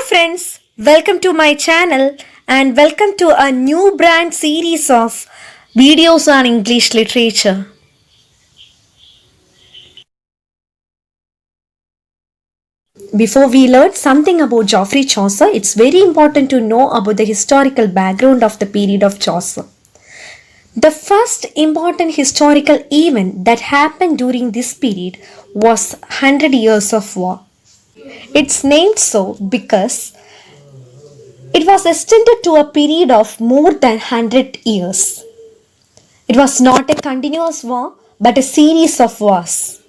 friends, welcome to my channel and welcome to a new brand series of videos on English literature. Before we learn something about Geoffrey Chaucer, it's very important to know about the historical background of the period of Chaucer. The first important historical event that happened during this period was 100 Years of War. It's named so because it was extended to a period of more than 100 years. It was not a continuous war but a series of wars.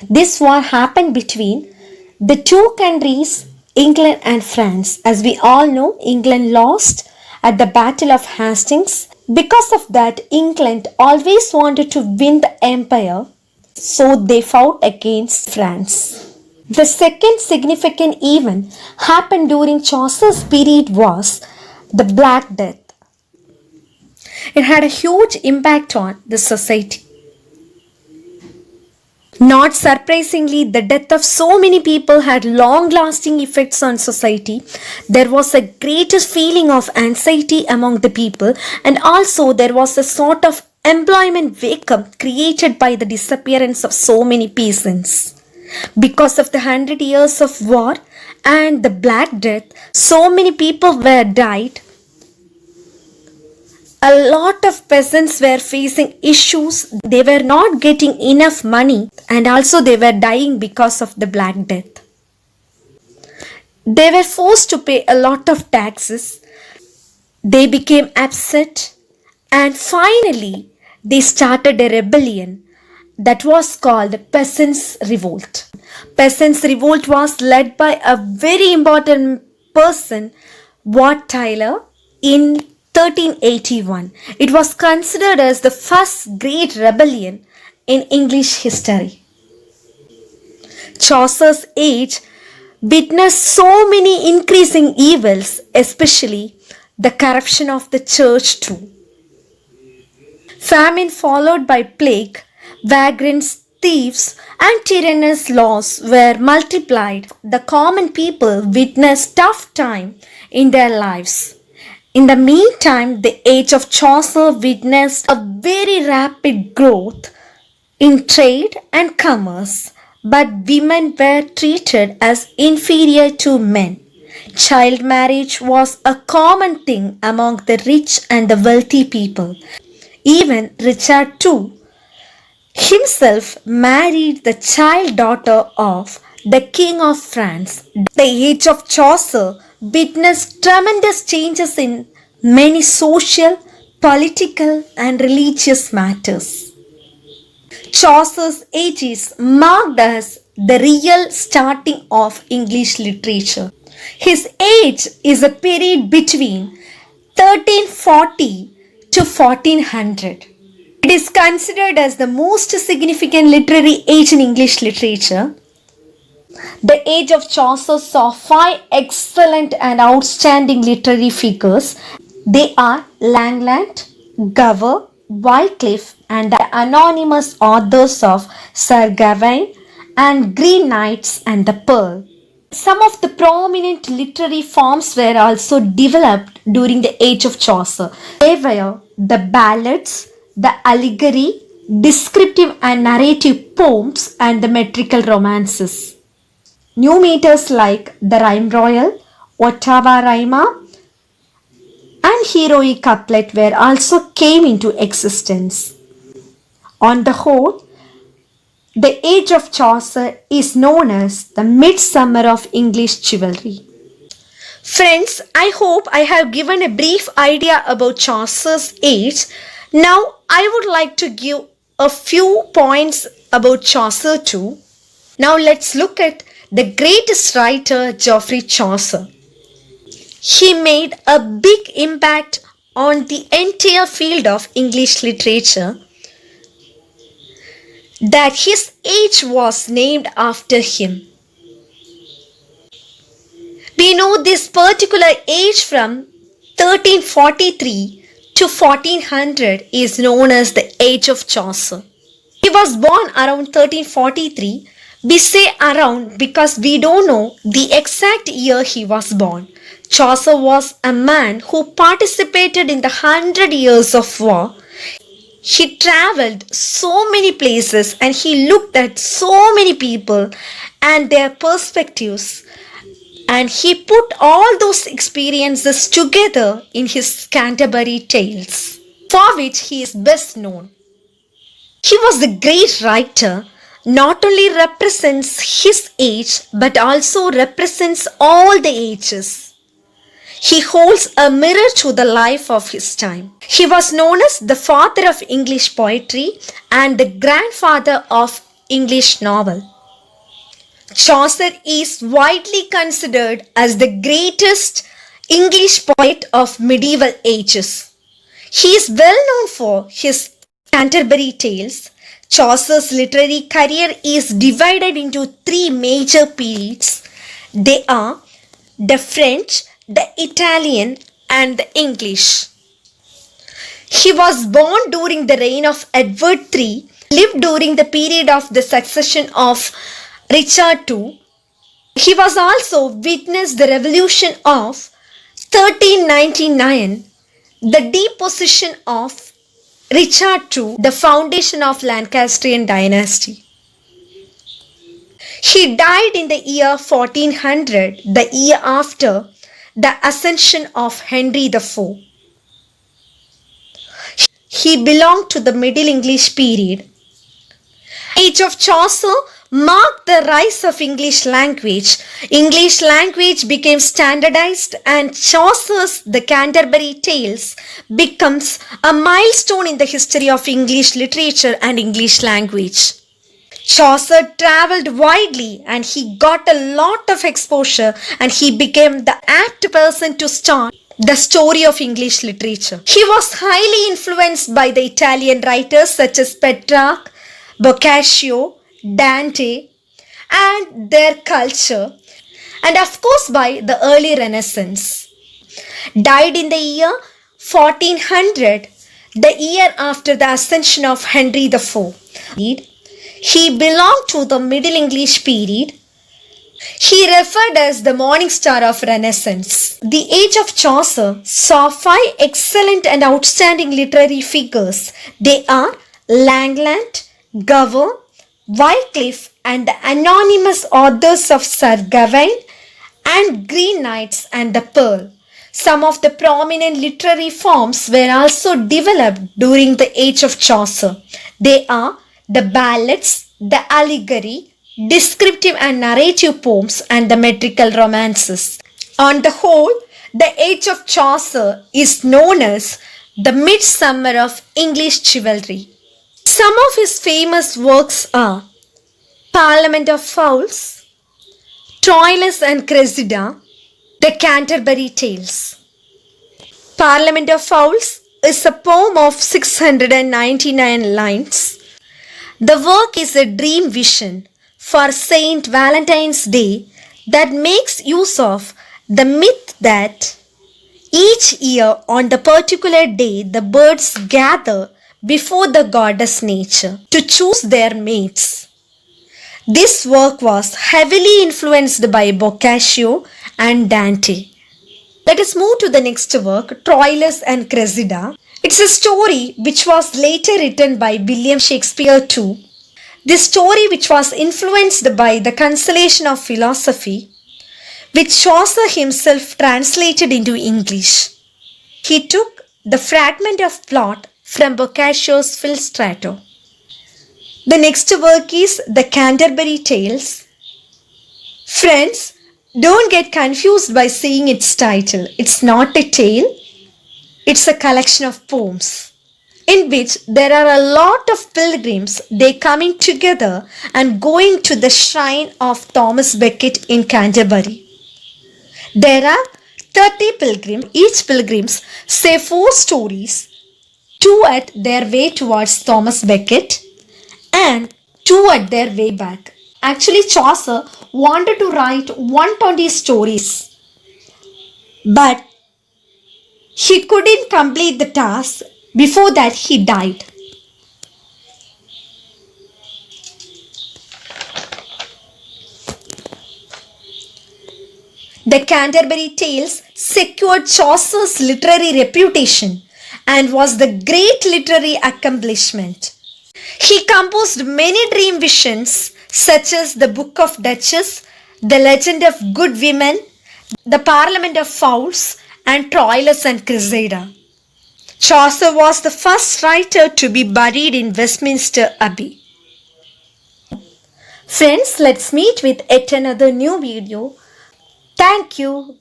This war happened between the two countries, England and France. As we all know, England lost at the Battle of Hastings. Because of that, England always wanted to win the empire, so they fought against France. The second significant event happened during Chaucer's period was the Black Death. It had a huge impact on the society. Not surprisingly, the death of so many people had long-lasting effects on society. There was a greatest feeling of anxiety among the people, and also there was a sort of employment vacuum created by the disappearance of so many peasants. Because of the 100 years of war and the Black Death, so many people were died. A lot of peasants were facing issues. They were not getting enough money and also they were dying because of the Black Death. They were forced to pay a lot of taxes. They became upset and finally they started a rebellion that was called the Peasants' Revolt. Peasants' Revolt was led by a very important person, Wat Tyler, in 1381. It was considered as the first great rebellion in English history. Chaucer's age witnessed so many increasing evils, especially the corruption of the church too. Famine followed by plague, vagrants, thieves, and tyrannous laws were multiplied. The common people witnessed tough time in their lives. In the meantime, the age of Chaucer witnessed a very rapid growth in trade and commerce, but women were treated as inferior to men. Child marriage was a common thing among the rich and the wealthy people. Even Richard II himself married the child daughter of the King of France. The age of Chaucer witnessed tremendous changes in many social, political, and religious matters. Chaucer's age is marked as the real starting of English literature. His age is a period between 1340 to 1400. It is considered as the most significant literary age in English literature. The age of Chaucer saw 5 excellent and outstanding literary figures. They are Langland, Gower, Wycliffe, and the anonymous authors of Sir Gawain and Green Knights and the Pearl. Some of the prominent literary forms were also developed during the age of Chaucer. They were the ballads, the allegory, descriptive and narrative poems, and the metrical romances. New meters like the Rhyme Royal, Ottawa Rhyma, and heroic couplet were also came into existence. On the whole, the age of Chaucer is known as the midsummer of English chivalry. Friends, I hope I have given a brief idea about Chaucer's age. Now, I would like to give a few points about Chaucer too. Now, let's look at the greatest writer, Geoffrey Chaucer. He made a big impact on the entire field of English literature. That his age was named after him. We know this particular age from 1343 to 1400 is known as the Age of Chaucer. He was born around 1343, We say around because we don't know the exact year he was born. Chaucer was a man who participated in the 100 Years of War. He traveled so many places and he looked at so many people and their perspectives, and he put all those experiences together in his Canterbury Tales, for which he is best known. He was a great writer, not only represents his age but also represents all the ages. He holds a mirror to the life of his time. He was known as the father of English poetry and the grandfather of English novel. Chaucer is widely considered as the greatest English poet of medieval ages. He is well known for his Canterbury Tales. Chaucer's literary career is divided into three major periods. They are the French, the Italian, and the English. He was born during the reign of Edward III, lived during the period of the succession of Richard II. He was also witnessed the revolution of 1399, the deposition of Richard II, the foundation of Lancastrian dynasty. He died in the year 1400, the year after the ascension of Henry IV. He belonged to the Middle English period. Age of Chaucer marked the rise of English language. English language became standardized and Chaucer's The Canterbury Tales becomes a milestone in the history of English literature and English language. Chaucer traveled widely and he got a lot of exposure and he became the apt person to start the story of English literature. He was highly influenced by the Italian writers such as Petrarch, Boccaccio, Dante and their culture, and of course by the early Renaissance. Died in the year 1400, the year after the ascension of Henry IV. He belonged to the Middle English period. He referred as the morning star of Renaissance. The age of Chaucer saw five excellent and outstanding literary figures. They are Langland, Gower, Wycliffe and the anonymous authors of Sir Gawain and Green Knights and the Pearl. Some of the prominent literary forms were also developed during the age of Chaucer. They are the ballads, the allegory, descriptive and narrative poems and the metrical romances. On the whole, the age of Chaucer is known as the midsummer of English chivalry. Some of his famous works are Parliament of Fowls, Troilus and Cressida, The Canterbury Tales. Parliament of Fowls is a poem of 699 lines. The work is a dream vision for Saint Valentine's Day that makes use of the myth that each year on the particular day the birds gather before the goddess nature to choose their mates. This work was heavily influenced by Boccaccio and Dante. Let us move to the next work, Troilus and Cressida. It's a story which was later written by William Shakespeare too. This story, which was influenced by the Consolation of Philosophy, which Chaucer himself translated into English. He took the fragment of plot from Boccaccio's Philostrato. The next work is The Canterbury Tales. Friends, don't get confused by seeing its title. It's not a tale. It's a collection of poems in which there are a lot of pilgrims. They coming together and going to the shrine of Thomas Becket in Canterbury. There are 30 pilgrims. Each pilgrims say 4 stories, 2 at their way towards Thomas Becket and 2 at their way back. Actually, Chaucer wanted to write 120 stories, but he couldn't complete the task. Before that, he died. The Canterbury Tales secured Chaucer's literary reputation and was the great literary accomplishment. He composed many dream visions such as the Book of Duchess, the Legend of Good Women, the Parliament of Fowls, and Troilus and Cressida. Chaucer was the first writer to be buried in Westminster Abbey. Friends, let's meet with yet another new video. Thank you.